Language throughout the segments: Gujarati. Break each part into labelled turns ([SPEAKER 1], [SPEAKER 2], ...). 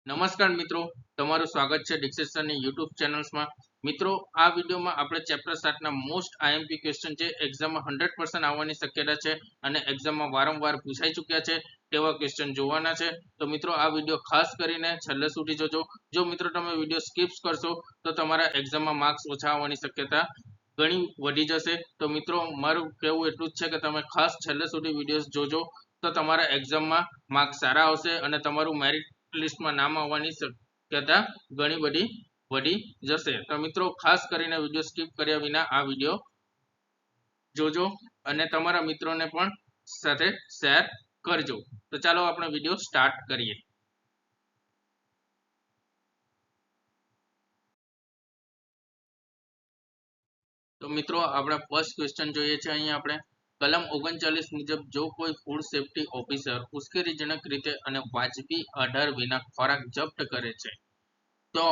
[SPEAKER 1] નમસ્કાર મિત્રો, તમારું સ્વાગત છે ડિક્સેશનની યુટ્યુબ ચેનલ્સમાં. મિત્રો, આ વિડીયોમાં આપણે ચેપ્ટર 7ના મોસ્ટ આઈએમપી ક્વેશ્ચન જે એક્ઝામમાં 100% આવવાની શક્યતા છે અને એક્ઝામમાં વારંવાર પૂછાઈ ચૂક્યા છે તેવા ક્વેશ્ચન જોવાના છે. તો મિત્રો, આ વિડીયો ખાસ કરીને છેલ્લે સુધી જોજો. જો મિત્રો તમે વિડીયો સ્કીપ્સ કરશો તો તમારા એક્ઝામમાં માર્ક્સ ઓછા આવવાની શક્યતા ઘણી વધી જશે. તો મિત્રો, મારું કહેવું એટલું જ છે કે તમે ખાસ છેલ્લે સુધી વિડીયોઝ જોજો, તો તમારા એક્ઝામમાં માર્ક્સ સારા આવશે અને તમારું મેરિટ લિસ્ટમાં નામ આવવાની શક્યતા ઘણી બધી વધી જશે. તો મિત્રો, ખાસ કરીને વિડીયો સ્કીપ કર્યા વિના આ વિડીયો જોજો અને તમારા મિત્રોને પણ સાથે શેર કરજો. તો ચાલો આપણે વિડીયો સ્ટાર્ટ કરીએ. તો મિત્રો, આપણે ફર્સ્ટ ક્વેશ્ચન જોઈએ છે. અહીંયા આપણે કલમ 39 મુજબ જો કોઈ ફૂડ સેફ્ટી ઓફિસર ઉશ્કેરણીજનક રીતે અને વાજબી આધાર વિના ખોરાક જપ્ત કરે છે તો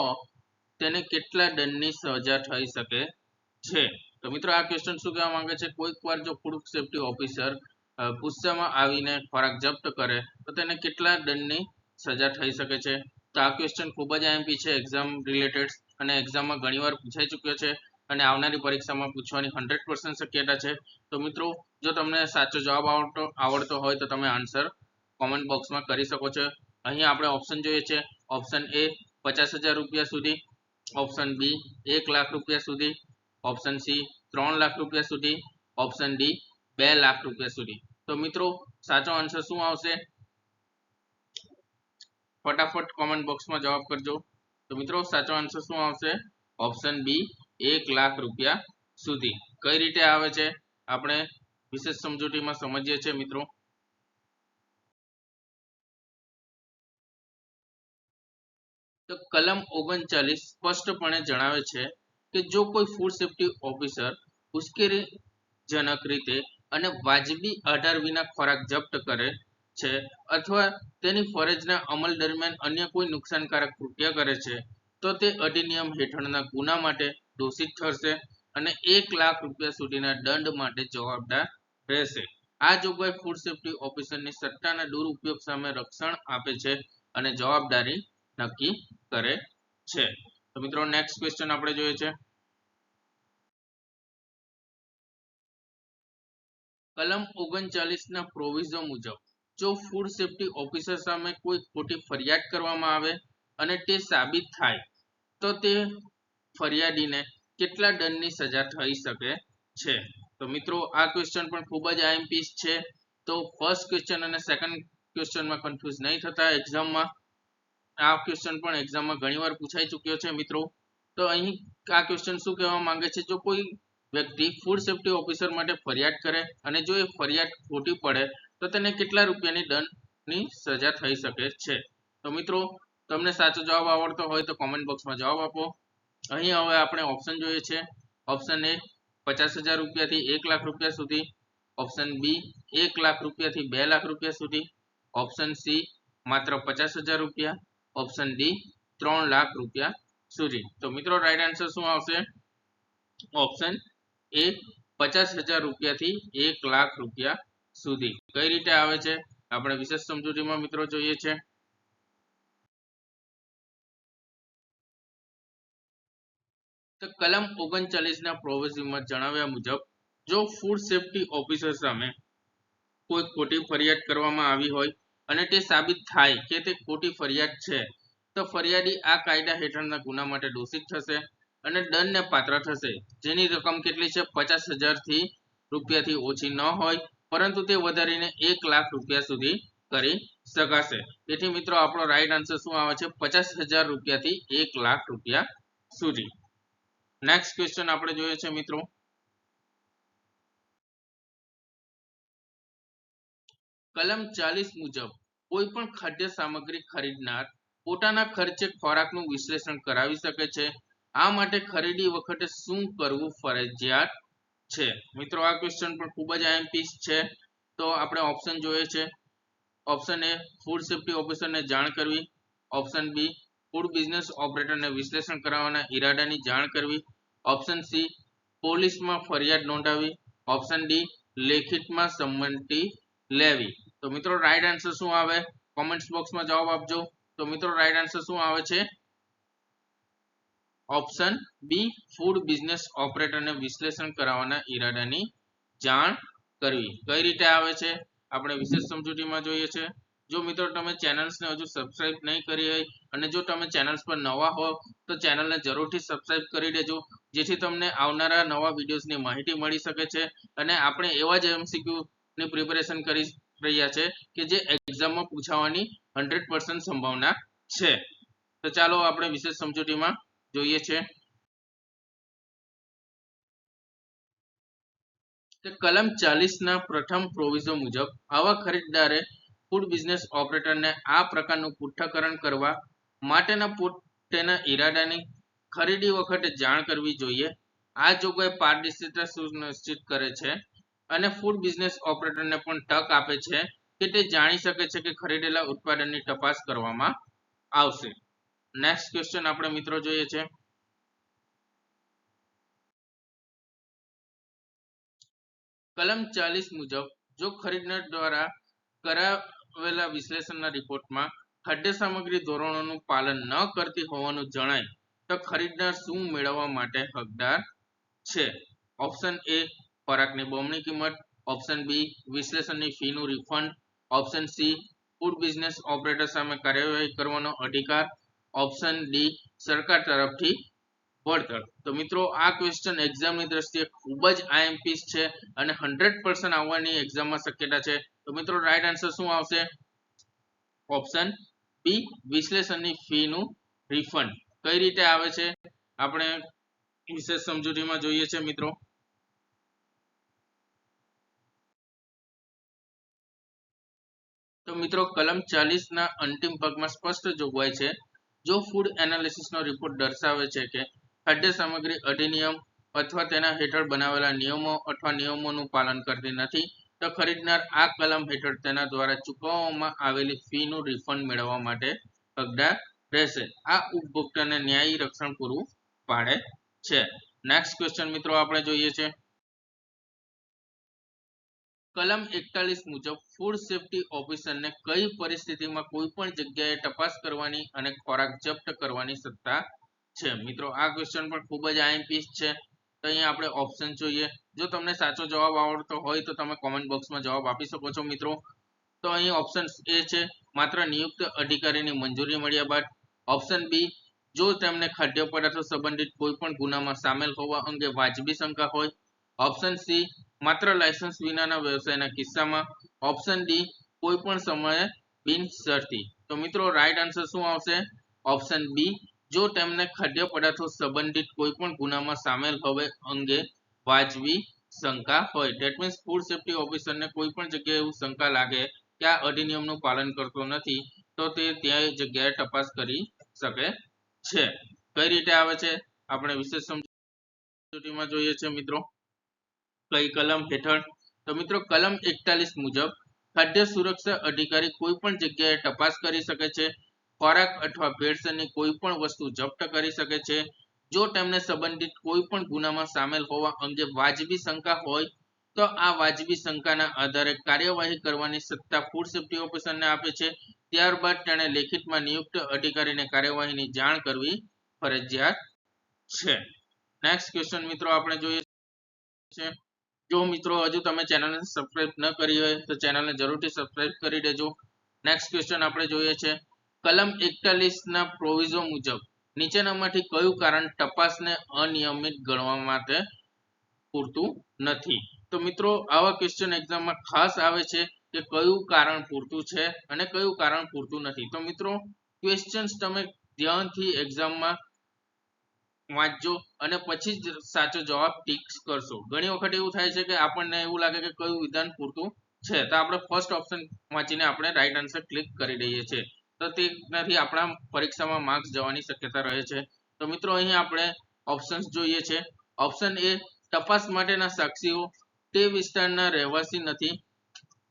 [SPEAKER 1] તેને કેટલા દંડની સજા થઈ શકે છે? તો મિત્રો, આ ક્વેશ્ચન શું કહેવા માંગે છે? કોઈક વાર જો ફૂડ સેફ્ટી ઓફિસર ગુસ્સામાં આવીને ખોરાક જપ્ત કરે તો તેને કેટલા દંડની સજા થઈ શકે છે? તો આ ક્વેશ્ચન ખૂબ જ આઈએમપી છે, એક્ઝામ રિલેટેડ, અને એક્ઝામમાં ઘણીવાર પૂછાઈ ચૂક્યો છે અને આવનારી પરીક્ષામાં પૂછવાની 100% શક્યતા છે. તો મિત્રો, જો તમને સાચો જવાબ આવડતો હોય તો તમે આન્સર કોમેન્ટ બોક્સમાં કરી શકો છો. અહીંયા આપણે ઓપ્શન જોઈએ છે. ઓપ્શન એ 50,000 રૂપિયા સુધી, ઓપ્શન બી 1 લાખ રૂપિયા સુધી, ઓપ્શન સી 3 લાખ રૂપિયા સુધી, ઓપ્શન ડી 2 લાખ રૂપિયા સુધી. તો મિત્રો, સાચો આન્સર શું આવશે? ફટાફટ કોમેન્ટ બોક્સમાં જવાબ કરજો. તો મિત્રો, સાચો આન્સર શું આવશે? ઓપ્શન બી 1 લાખ રૂપિયા સુધી. કઈ રીતે આવે છે આપણે વિશેષ સમજૂતીમાં સમજીએ છીએ મિત્રો. તો કલમ 39 સ્પષ્ટપણે જણાવે છે કે જો કોઈ ફૂડ સેફ્ટી ઓફિસર ઉશ્કેરણીજનક રીતે અને વાજબી આધાર વિના ખોરાક જપ્ત કરે છે અથવા તેની ફરજના અમલ દરમિયાન અન્ય કોઈ નુકસાનકારક કૃત્ય કરે છે તો તે અધિનિયમ હેઠળના ગુના માટે દોષિત ઠરશે અને 1 લાખ રૂપિયા સુધીના દંડ માટે જવાબદાર રહેશે. આ જોગવાઈ ફૂડ સેફ્ટી ઓફિસરની સત્તાના દુરુપયોગ સામે રક્ષણ આપે છે અને જવાબદારી નક્કી કરે છે. તો મિત્રો, નેક્સ્ટ ક્વેશ્ચન આપણે જોઈએ છે. કલમ 39 ના પ્રોવિઝો મુજબ જો ફૂડ સેફ્ટી ઓફિસર સામે કોઈ ખોટી ફરિયાદ કરવામાં આવે અને તે સાબિત થાય તો તે ફરિયાદીને કેટલા દંડની સજા થઈ શકે છે? તો મિત્રો, આ ક્વેશ્ચન પણ ખૂબ જ આઈએમપી છે. તો ફર્સ્ટ ક્વેશ્ચન અને સેકન્ડ ક્વેશ્ચનમાં કન્ફ્યુઝ નહીં થતા. એક્ઝામમાં આ ક્વેશ્ચન પણ એક્ઝામમાં ઘણીવાર પૂછાઈ ચૂક્યો છે મિત્રો. તો અહીં આ ક્વેશ્ચન શું કહેવા માંગે છે? જો કોઈ વ્યક્તિ ફૂડ સેફ્ટી ઓફિસર માટે ફરિયાદ કરે અને જો એ ફરિયાદ ખોટી પડે તો તેને કેટલા રૂપિયાની દંડની સજા થઈ શકે છે? તો મિત્રો, તમને સાચો જવાબ આવડતો હોય તો કોમેન્ટ બોક્સમાં જવાબ આપો. અહીં હવે આપણે ઓપ્શન જોઈએ છે. ઓપ્શન એ 50,000 રૂપિયાથી 1 લાખ રૂપિયા સુધી, ઓપ્શન બી 1 લાખ રૂપિયાથી 2 લાખ રૂપિયા સુધી, ઓપ્શન સી માત્ર 50,000 રૂપિયા, ઓપ્શન ડી 3 લાખ રૂપિયા સુધી. તો મિત્રો, રાઈટ આન્સર શું આવશે? ઓપ્શન એ 50,000 રૂપિયાથી 1 લાખ રૂપિયા સુધી. કઈ રીતે આવે છે આપણે વિશેષ સમજૂતીમાં મિત્રો જોઈએ છે. તો કલમ 39 ના પ્રોવિઝનમાં જણાવ્યા મુજબ જો ફૂડ સેફ્ટી ઓફિસર સામે કોઈ ખોટી ફરિયાદ કરવામાં આવી હોય અને તે સાબિત થાય કે તે ખોટી ફરિયાદ છે તો ફરિયાદી આ કાયદા હેઠળના ગુના માટે દોષિત થશે અને દંડને પાત્ર થશે, જેની રકમ કેટલી છે? 50,000 રૂપિયાથી ઓછી ન હોય પરંતુ તે વધારીને 1 લાખ રૂપિયા સુધી કરી શકાશે. તેથી મિત્રો, આપણો રાઈટ આન્સર શું આવે છે? 50,000 રૂપિયાથી 1 લાખ રૂપિયા સુધી. નેક્સ્ટ ક્વેશ્ચન આપણે જોઈએ છે મિત્રો. કલમ 40 મુજબ કોઈ પણ ખાદ્ય સામગ્રી ખરીદનાર પોતાના ખર્ચે ખોરાકનું વિશ્લેષણ કરાવી શકે છે. આ માટે ખરીદી વખતે શું કરવું ફરજિયાત છે? મિત્રો, આ ક્વેશ્ચન પણ ખૂબ જ આઈએમપી છે. તો આપણે ઓપ્શન જોઈએ છે. ઓપ્શન એ ફૂડ સેફ્ટી ઓફિસરને જાણ કરવી, ઓપ્શન બી ફૂડ બિઝનેસ ઓપરેટરને વિશ્લેષણ કરાવવાના ઈરાદાની જાણ કરવી, ઓપ્શન સી પોલીસમાં ફરિયાદ નોંધાવી, ઓપ્શન ડી લેખિતમાં સંમતિ લેવી. તો મિત્રો, રાઈટ આન્સર શું આવે? કોમેન્ટ બોક્સમાં જવાબ આપજો. તો મિત્રો રાઈટ આન્સર શું આવે છે? ઓપ્શન બી, ફૂડ બિઝનેસ ઓપરેટરને વિશ્લેષણ કરાવવાના ઈરાદાની જાણ કરવી. કઈ રીતે આવે છે આપણે વિશેષ સમજૂતીમાં જોઈએ છે. જો મિત્રો તમે ચેનલ્સને હજુ સબસ્ક્રાઇબ નહીં કરી હોય અને જો તમે ચેનલ્સ પર નવા હો તો ચેનલને જરૂરથી સબસ્ક્રાઇબ કરી દેજો, જેથી તમને આવનારા નવા વિડીયોઝની માહિતી મળી શકે છે. અને આપણે એવા જ MCQની પ્રિપેરેશન કરી રહ્યા છે કે જે એક્ઝામમાં પૂછાવાની 100% સંભાવના છે. તો ચાલો આપણે વિશેષ સમજૂતીમાં જોઈએ છે કે કલમ 40 ના પ્રથમ પ્રોવિઝો મુજબ આવા ખરીદદારે ફૂડ બિઝનેસ ઓપરેટરને આ પ્રકારનું પૃથ્થકરણ કરવા માટેના તેના ઈરાદાની ખરીદી વખતે જાણ કરવી જોઈએ. આ જોગવાઈ પારદર્શિતા સુનિશ્ચિત કરે છે અને ફૂડ બિઝનેસ ઓપરેટરને પણ તક આપે છે કે તે જાણી શકે છે કે ખરીદેલા ઉત્પાદનની તપાસ કરવામાં આવશે. નેક્સ્ટ ક્વેશ્ચન આપણે મિત્રો જોઈએ છે કલમ 40 મુજબ જો ખરીદનાર દ્વારા કરાવેલા વિશ્લેષણના રિપોર્ટમાં ખાદ્ય સામગ્રી ધોરણોનું પાલન ન કરતી હોવાનું જણાય તો ખરીદનાર શું મેળવવા માટે હકદાર છે? ઓપ્શન એ, ખોરાકની બમણી કિંમત. ઓપ્શન બી, વિશ્લેષણની ફીનું refund. Option C, food business operator સામે કાર્યવાહી કરવાનો અધિકાર. ઓપ્શન ડી, સરકાર તરફથી વળતર. તો મિત્રો આ ક્વેશ્ચન એક્ઝામની દ્રષ્ટિએ ખૂબ જ IMPs છે અને 100% આવવાની એક્ઝામમાં શક્યતા છે. તો મિત્રો રાઈટ આન્સર શું આવશે? ઓપ્શન બી, વિશ્લેષણની ફીનું રિફંડ. કઈ રીતે આવે છે આપણે વિશેષ સમજૂતીમાં જોઈએ છે મિત્રો. તો મિત્રો કલમ 40 ના અંતિમ ભાગમાં સ્પષ્ટ જોગવાઈ છે જો ફૂડ એનાલિસિસનો રિપોર્ટ દર્શાવે છે કે ખાદ્ય સામગ્રી અધિનિયમ અથવા તેના હેઠળ બનાવેલા નિયમો અથવા નિયમોનું પાલન કરતી નથી તો ખરીદનાર આ કલમ હેઠળ તેના દ્વારા ચૂકવવામાં આવેલી ફીનું રિફંડ મેળવવા માટે હકદાર રહેશે. આ ઉપભોક્તાને ન્યાયી રક્ષણ પૂરું પાડે છે. નેક્સ્ટ ક્વેશ્ચન મિત્રો આપણે જોઈએ છે કલમ 41 મુજબ ફૂડ સેફ્ટી ઓફિસરને કઈ પરિસ્થિતિમાં કોઈ પણ જગ્યાએ તપાસ કરવાની અને ખોરાક જપ્ત કરવાની સત્તા છે? મિત્રો આ ક્વેશ્ચન પણ ખૂબ જ IMPs છે. તો અહીંયા આપણે ઓપ્શન જોઈએ. જો તમને સાચો જવાબ આવડતો હોય તો તમે કોમેન્ટ બોક્સમાં જવાબ આપી શકો છો મિત્રો. તો અહીં ઓપ્શન એ છે માત્ર નિયુક્ત અધિકારીની મંજૂરી મળ્યા બાદ. ઓપ્શન બી, જો તેમને ખાદ્ય પદાર્થો સંબંધિત કોઈ પણ ગુનામાં સામેલ હોવા અંગે વાજબી શંકા હોય. ઓપ્શન સી, માત્ર લાયસન્સ વિનાના વ્યવસાયના કિસ્સામાં. ઓપ્શન ડી, કોઈ પણ સમયે બિનશરતી. તો મિત્રો રાઈટ આન્સર શું આવશે? ઓપ્શન બી, જો તેમને ખાદ્ય પદાર્થો સંબંધિત કોઈ પણ ગુનામાં સામેલ હોવે અંગે વાજબી શંકા હોય. ધેટ મીન્સ ફૂડ સેફ્ટી ઓફિસરને કોઈ પણ જગ્યાએ એવું શંકા લાગે કે આ અધિનિયમનું પાલન કરતો નથી તો તે ત્યાં જગ્યાએ તપાસ કરી શકે છે. કઈ રીતે આવે છે આપણે વિશેષ સમજૂતીમાં જોઈએ છે મિત્રો. કઈ કલમ હેઠળ? તો મિત્રો કલમ 41 મુજબ ખાદ્ય સુરક્ષા અધિકારી કોઈ પણ જગ્યાએ તપાસ કરી શકે છે. ખોરાક અથવા ભેળસેળની કોઈ પણ વસ્તુ જપ્ત કરી શકે છે જો તેમને સંબંધિત કોઈ પણ ગુનામાં સામેલ હોવા અંગે વાજબી શંકા હોય તો આ વાજબી શંકાના આધારે કાર્યવાહી કરવાની સત્તા ફૂડ સેફ્ટી ઓફિસરને આપે છે. ત્યારબાદ તેણે લેખિતમાં નિયુક્ત અધિકારીને કાર્યવાહીની જાણ કરવી ફરજિયાત છે. નેક્સ્ટ ક્વેશ્ચન મિત્રો આપણે જોઈએ છે જો મિત્રો હજુ તમે ચેનલને સબસ્ક્રાઇબ ન કરી હોય તો ચેનલને જરૂરથી સબસ્ક્રાઇબ કરી દેજો. નેક્સ્ટ ક્વેશ્ચન આપણે જોઈએ છે કલમ 41 ના પ્રોવિઝો મુજબ નીચેનામાંથી કયું કારણ તપાસને અનિયમિત ગણવા માટે પૂરતું નથી? તો મિત્રો આવા ક્વેશ્ચન એક્ઝામમાં ખાસ આવે છે કે કયું કારણ પૂરતું છે અને કયું કારણ પૂરતું નથી. તો મિત્રો ક્વેશ્ચન્સ તમે ધ્યાનથી એક્ઝામમાં વાંચજો અને પછી જ સાચો જવાબ ટિક કરશો. ઘણી વખત એવું થાય છે કે આપણને એવું લાગે કે કયું વિધાન પૂરતું છે તો આપણે ફર્સ્ટ ઓપ્શન વાંચીને આપણે રાઈટ આન્સર ક્લિક કરી દઈએ છીએ તો તેનાથી આપણા પરીક્ષામાં માર્ક્સ જવાની શક્યતા રહે છે. તો મિત્રો અહીં આપણે ઓપ્શન્સ જોઈએ છે. ઓપ્શન એ, તપાસ માટેના સાક્ષીઓ તે વિસ્તારના રહેવાસી નથી.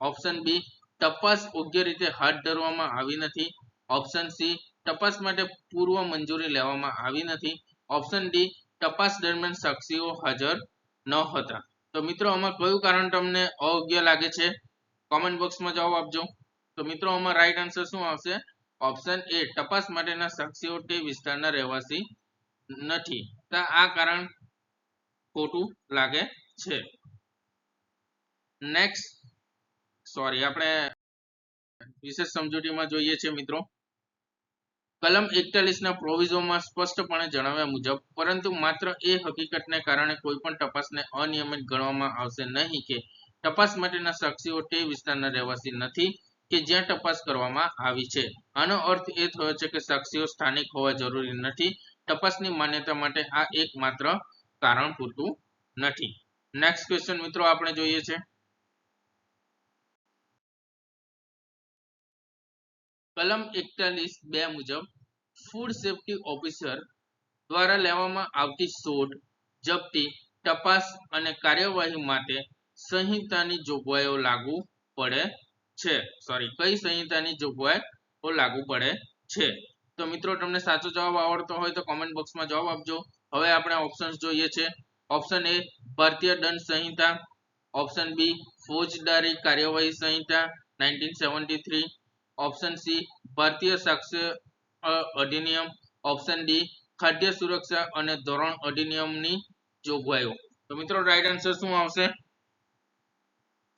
[SPEAKER 1] ઓપ્શન બી, તપાસ યોગ્ય રીતે હાથ ધરવામાં આવી નથી. ઓપ્શન સી, તપાસ માટે પૂર્વ મંજૂરી લેવામાં આવી નથી. ઓપ્શન ડી, તપાસ દરમિયાન સાક્ષીઓ હાજર ન હતા. તો મિત્રો આમાં કયું કારણ તમને અયોગ્ય લાગે છે કોમેન્ટ બોક્સમાં જવાબ આપજો. તો મિત્રો આમાં રાઈટ આન્સર શું આવશે? ઓપ્શન એ તપાસ માટેના સાક્ષીઓ તે વિસ્તારના રહેવાસી નથી. તો આ કારણ ખોટું લાગે છે. નેક્સ્ટ આપણે વિશેષ સમજૂતીમાં જોઈએ છે મિત્રો, કલમ 41 ના પ્રોવિઝોમાં સ્પષ્ટપણે જણાવ્યા મુજબ પરંતુ માત્ર એ હકીકતને કારણે કોઈ પણ તપાસને અનિયમિત ગણવામાં આવશે નહીં કે તપાસ માટેના સાક્ષીઓ તે વિસ્તારના રહેવાસી નથી કે જ્યાં તપાસ કરવામાં આવી છે. આનો અર્થ એ થયો છે કે સાક્ષીઓ સ્થાનિક હોવા જરૂરી નથી. તપાસની માન્યતા માટે આ એકમાત્ર કારણ પૂરતું નથી. નેક્સ્ટ ક્વેશ્ચન મિત્રો આપણે જોઈએ છે, કલમ 41(2) મુજબ ફૂડ સેફ્ટી ઓફિસર દ્વારા લેવામાં આવતી શોધ, જપ્તી, તપાસ અને કાર્યવાહી માટે સંહિતાની જોગવાઈઓ લાગુ પડે છે. કઈ સંહિતાની જોગવાઈઓ લાગુ પડે છે? તો મિત્રો તમને સાચો જવાબ આવડતો હોય તો કોમેન્ટ બોક્સમાં જવાબ આપજો. હવે આપણે ઓપ્શન્સ જોઈએ છે. ઓપ્શન એ ભારતીય દંડ સંહિતા, ઓપ્શન બી ફોજદારી કાર્યવાહી સંહિતા 1973, ઓપ્શન સી ભારતીય સાક્ષ્ય અધિનિયમ, ઓપ્શન ડી ખાદ્ય સુરક્ષા અને ધોરણ અધિનિયમની જોગવાઈઓ. તો મિત્રો રાઈટ આન્સર શું આવશે?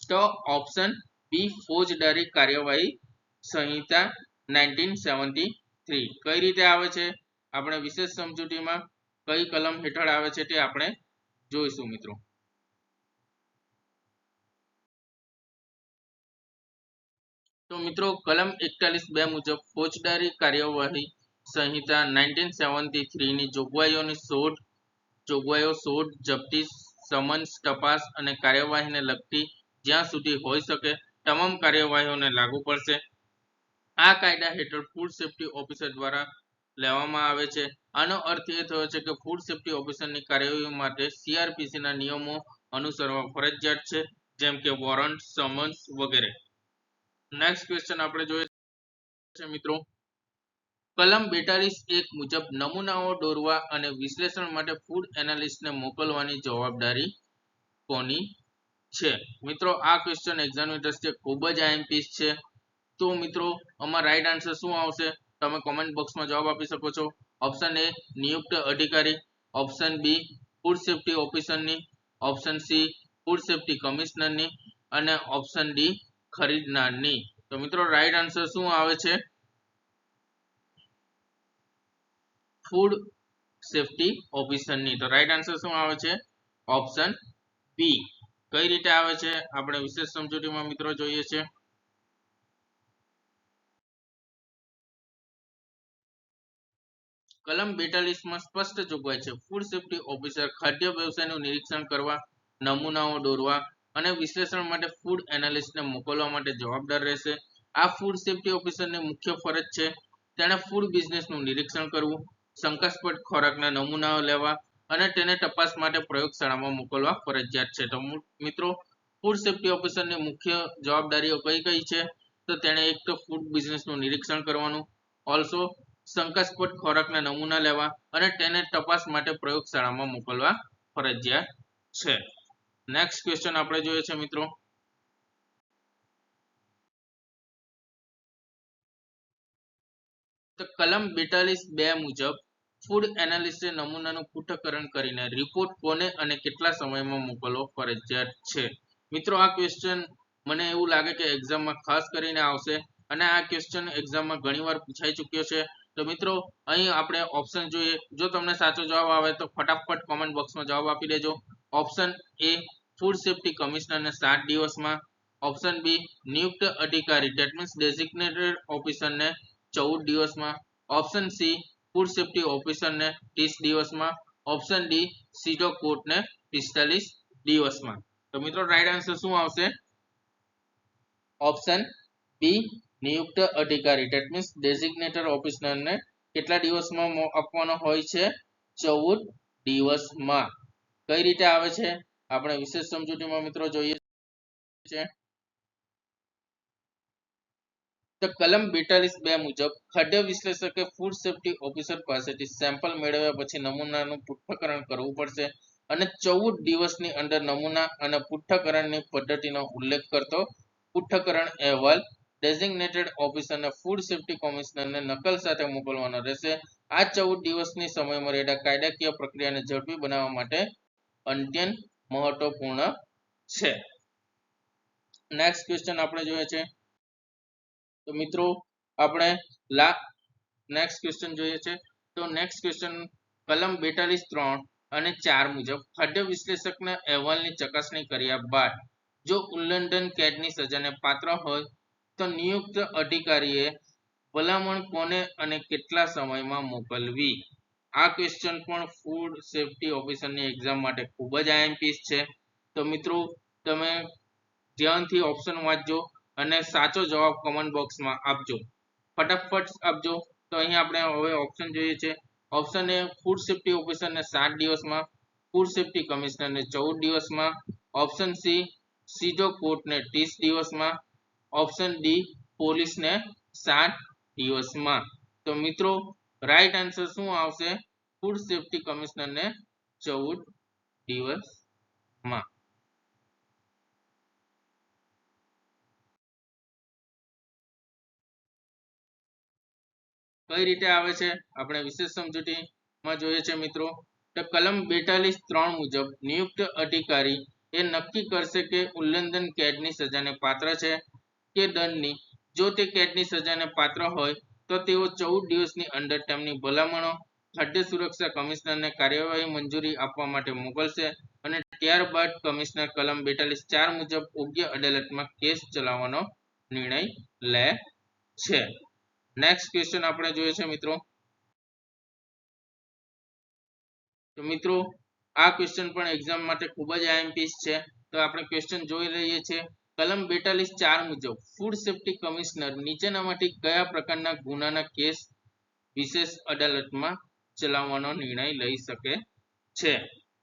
[SPEAKER 1] તો ઓપ્શન બી ફોજદારી કાર્યવાહી સંહિતા 1973. કઈ રીતે આવે છે, આપણે વિશેષ સમજૂતીમાં કઈ કલમ હેઠળ આવે છે તે આપણે જોઈશું મિત્રો. તો મિત્રો કલમ 41(2) મુજબ ફોજદારી કાર્યવાહી સંહિતા 1973 ની જોગવાઈઓ શોધ, જપ્તી, સમન્સ, તપાસ અને કાર્યવાહીને લગતી જ્યાં સુધી હોઈ શકે તમામ કાર્યવાહીઓને લાગુ પડશે. આ કાયદા હેઠળ ફૂડ સેફ્ટી ઓફિસર દ્વારા લેવામાં આવે છે. આનો અર્થ એ થયો છે કે ફૂડ સેફ્ટી ઓફિસરની કાર્યવાહી માટે સીઆરપીસીના નિયમો અનુસરવા ફરજિયાત છે, જેમ કે વોરંટ, સમન્સ વગેરે. નેક્સ્ટ ક્વેશ્ચન આપણે જોઈએ છે મિત્રો, કલમ 42(1) મુજબ નમૂનાઓ દોરવા અને વિશ્લેષણ માટે ફૂડ એનાલિસ્ટને મોકલવાની જવાબદારી કોની છે? મિત્રો આ ક્વેશ્ચન એક્ઝામની દ્રષ્ટિએ ખૂબ જ આઈએમપી છે. તો મિત્રો આમાં રાઈટ આન્સર શું આવશે? તમે કોમેન્ટ બોક્સમાં જવાબ આપી શકો છો. ઓપ્શન એ નિયુક્ત અધિકારી, ઓપ્શન બી ફૂડ સેફ્ટી ઓફિસરની, ઓપ્શન સી ફૂડ સેફ્ટી કમિશનરની અને ઓપ્શન ડી ખરીદનારની. તો મિત્રો રાઈટ આન્સર શું આવે છે? ફૂડ સેફ્ટી ઓફિસરની. તો રાઈટ આન્સર શું આવે છે? Option B. કઈ રીતે આવે છે આપણે વિશેષ સમજૂતીમાં મિત્રો જોઈએ છે. કલમ 42 માં સ્પષ્ટ જોગવાઈ છે, ફૂડ સેફ્ટી ઓફિસર ખાદ્ય વ્યવસાયનું નિરીક્ષણ કરવા, નમૂનાઓ દોરવા અને વિશ્લેષણ માટે ફૂડ એનાલિસ્ટને મોકલવા માટે જવાબદાર રહેશે. આ ફૂડ સેફ્ટી ઓફિસરની મુખ્ય ફરજ છે તેણે ફૂડ બિઝનેસનું નિરીક્ષણ કરવું, શંકાસ્પદ ખોરાકના નમૂનાઓ લેવા અને તેને તપાસ માટે પ્રયોગશાળામાં મોકલવા ફરજિયાત છે. તો મિત્રો ફૂડ સેફ્ટી ઓફિસરની મુખ્ય જવાબદારીઓ કઈ કઈ છે? તો તેણે એક તો ફૂડ બિઝનેસનું નિરીક્ષણ કરવાનું, ઓલ્સો શંકાસ્પદ ખોરાકના નમૂના લેવા અને તેને તપાસ માટે પ્રયોગશાળામાં મોકલવા ફરજિયાત છે. નેક્સ્ટ ક્વેશ્ચન આપણે જોઈએ છે મિત્રો, તો કલમ 42(2) મુજબ ફૂડ એનાલિસ્ટે નમૂનાનું પૃથ્થકરણ કરીને રિપોર્ટ કોને અને કેટલા સમયમાં મોકલવો ફરજિયાત છે? મિત્રો આ ક્વેશ્ચન મને એવું લાગે કે એક્ઝામમાં ખાસ કરીને આવશે અને આ ક્વેશ્ચન એક્ઝામમાં ઘણીવાર પૂછાઈ ચૂક્યો છે. તો મિત્રો અહીં આપણે ઓપ્શન જોઈએ. જો તમને સાચો જવાબ આવે તો ફટાફટ કોમેન્ટ બોક્સમાં જવાબ આપી દેજો. ઓપ્શન એ ફૂડ સેફ્ટી કમિશનરને 7 દિવસમાં, ઓપ્શન બી નિયુક્ત અધિકારી ધેટ મીન્સ ડેઝિગ્નેટેડ ઓફિસરને 14 દિવસમાં, ઓપ્શન સી ફૂડ સેફ્ટી ઓફિસરને 30 દિવસમાં, ઓપ્શન ડી સીધો કોર્ટને 45 દિવસમાં. તો મિત્રો રાઈટ આન્સર શું આવશે? ઓપ્શન બી નિયુક્ત અધિકારી ધેટ મીન્સ ડેઝિગ્નેટેડ ઓફિસરને કેટલા દિવસમાં આપવાનો હોય છે? 14 દિવસમાં. કઈ રીતે આવે છે આપણે વિશેષ સમજૂતીમાં મિત્રો જોઈએ છે. તો કલમ 42(2) મુજબ ખાદ્ય વિશ્લેષકે ફૂડ સેફ્ટી ઓફિસર પાસેથી સેમ્પલ મેળવ્યા પછી નમૂનાનું પૃથ્થકરણ કરવું પડશે અને 14 દિવસની અંદર નમૂના અને પૃથ્થકરણની પદ્ધતિનો ઉલ્લેખ કરતો પૃથ્થકરણ અહેવાલ ડેઝિગ્નેટેડ ઓફિસરને ફૂડ સેફ્ટી કમિશનરને નકલ સાથે મોકલવાનો રહેશે. આ 14 દિવસની સમયમર્યાદા કાયદાકીય પ્રક્રિયાને ઝડપી બનાવવા માટે અત્યંત મહત્વપૂર્ણ છે. નેક્સ્ટ ક્વેશ્ચન આપણે જોઈએ છે. તો મિત્રો આપણે નેક્સ્ટ ક્વેશ્ચન જોઈએ છે. તો નેક્સ્ટ ક્વેશ્ચન કલમ 42(3) અને 4 મુજબ ખાદ્ય વિશ્લેષકના અહેવાલની ચકાસણી કર્યા બાદ જો ઉલ્લંઘન કેદની સજાને પાત્ર હોય તો નિયુક્ત અધિકારીએ ભલામણ કોને અને કેટલા સમયમાં મોકલવી. આ ક્વેશ્ચન પણ ફૂડ સેફ્ટી ઓફિસરની એક્ઝામ માટે ખૂબ જ આઈએમપી છે. તો મિત્રો તમે ધ્યાનથી ઓપ્શન વાંચજો અને સાચો જવાબ કમેન્ટ બોક્સમાં આપજો. ફટાફટ આપજો. તો અહીં આપણે હવે ઓપ્શન જોઈએ છે. ઓપ્શન એ ફૂડ સેફ્ટી ઓફિસરને 7 દિવસમાં, ફૂડ સેફ્ટી કમિશનરને 14 દિવસમાં, ઓપ્શન સી સીધો કોર્ટને 30 દિવસમાં, ઓપ્શન ડી પોલીસને 7 દિવસમાં. તો મિત્રો રાઈટ આન્સર શું આવશે? ફૂડ સેફ્ટી કમિશનરને 14 દિવસમાં. કઈ રીતે આવે છે આપણે વિશેષ સમજૂતીમાં જોઈએ છે મિત્રો. તો કલમ 42(3) મુજબ નિયુક્ત અધિકારી એ નક્કી કરશે કે ઉલ્લંઘન કેદની સજાને પાત્ર છે કે દંડની. જો તે કેદની સજાને પાત્ર હોય તો તેઓ 14 દિવસની અંદર તેમની ભલામણો ખાદ્ય સુરક્ષા કમિશનરને કાર્યવાહી મંજૂરી આપવા માટે મોકલશે અને ત્યારબાદ કમિશનર કલમ 42(4) મુજબ યોગ્ય અદાલતમાં કેસ ચલાવવાનો નિર્ણય લે છે. નેક્સ્ટ ક્વેશ્ચન આપણે જોઈએ છે મિત્રો. તો મિત્રો આ ક્વેશ્ચન પણ એક્ઝામ માટે ખૂબ જ આઈએમપી છે. તો આપણે ક્વેશ્ચન જોઈ લઈએ છીએ. કલમ 42(4) મુજબ ફૂડ સેફ્ટી કમિશનર નીચેનામાંથી કયા પ્રકારના ગુનાના કેસ વિશેષ અદાલતમાં ચલાવવાનો નિર્ણય લઈ શકે છે?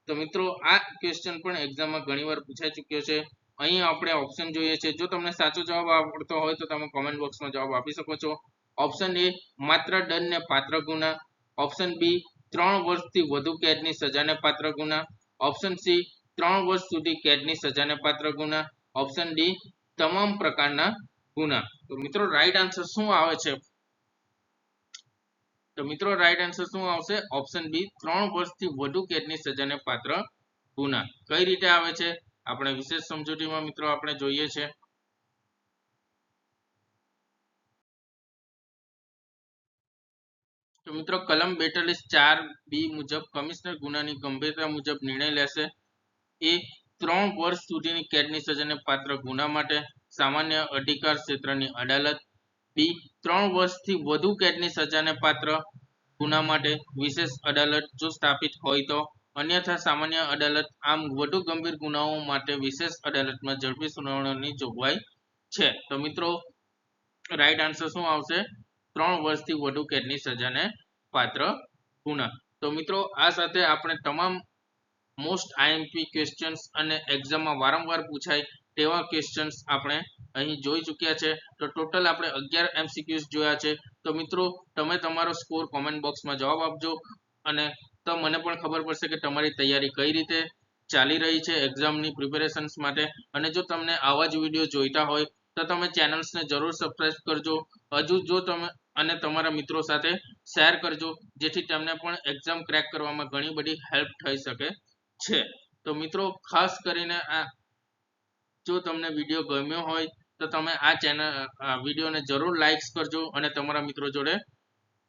[SPEAKER 1] તો મિત્રો આ ક્વેશ્ચન પણ એક્ઝામમાં ઘણીવાર પૂછાઈ ચૂક્યો છે. અહીં આપણે ઓપ્શન જોઈએ છે. જો તમને સાચો જવાબ આવડતો હોય તો તમે કોમેન્ટ બોક્સમાં જવાબ આપી શકો છો. ઓપ્શન એ માત્ર દંડને પાત્ર ગુના, ઓપ્શન બી 3 વર્ષથી વધુ કેદની સજાને પાત્ર ગુના, ઓપ્શન સી 3 વર્ષ સુધી કેદની સજાને પાત્ર ગુના, ઓપ્શન ડી તમામ પ્રકારના ગુના. તો મિત્રો રાઈટ આન્સર શું આવે છે? તો મિત્રો રાઈટ આન્સર શું આવશે? ઓપ્શન બી 3 વર્ષથી વધુ કેદની સજાને પાત્ર ગુના. કઈ રીતે આવે છે આપણે વિશેષ સમજૂતીમાં મિત્રો આપણે જોઈએ છે. તો મિત્રો કલમ 42(4) મુજબ કમિશનર ગુનાની ગંભીરતા મુજબ નિર્ણય લેશે. એ 3 વર્ષ સુધીની કેદની સજાને પાત્ર ગુના માટે સામાન્ય અધિકાર ક્ષેત્રની અદાલત, બી 3 વર્ષથી વધુ કેદની સજાને પાત્ર ગુના માટે વિશેષ અદાલત જો સ્થાપિત હોય તો, અન્યથા સામાન્ય અદાલત. આમ વધુ ગંભીર ગુનાઓ માટે વિશેષ અદાલતમાં ઝડપી સુનાવણીની જોગવાઈ છે. તો મિત્રો રાઈટ આન્સર શું આવશે? 3 વર્ષથી વધુ કેદની સજાને પાત્ર ગુના. તો મિત્રો આ સાથે આપણે તમામ મોસ્ટ આઈએમપી ક્વેશ્ચન્સ અને એક્ઝામમાં વારંવાર પૂછાય તેવા ક્વેશ્ચન્સ આપણે અહીં જોઈ ચૂક્યા છે. તો ટોટલ આપણે 11 MCQs જોયા છે. તો મિત્રો તમે તમારો સ્કોર કોમેન્ટ બોક્સમાં જવાબ આપજો અને તો મને પણ ખબર પડશે કે તમારી તૈયારી કઈ રીતે ચાલી રહી છે એક્ઝામની પ્રિપેરેશન્સ માટે. અને જો તમને આવા જ વિડીયો જોઈતા હોય તો તમે ચેનલ્સને જરૂર સબસ્ક્રાઇબ કરજો. હજુ જો તમે અને તમારા મિત્રો સાથે શેર કરજો જેથી તેમને પણ એક્ઝામ ક્રેક કરવામાં ઘણી બધી હેલ્પ થઈ શકે છે. તો મિત્રો ખાસ કરીને આ જો તમને વિડીયો ગમ્યો હોય તો તમે આ વિડીયોને જરૂર લાઈક્સ કરજો અને તમારા મિત્રો જોડે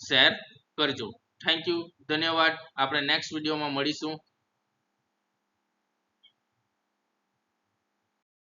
[SPEAKER 1] શેર કરજો. થેન્ક યુ, ધન્યવાદ. આપણે નેક્સ્ટ વિડીયોમાં મળીશું.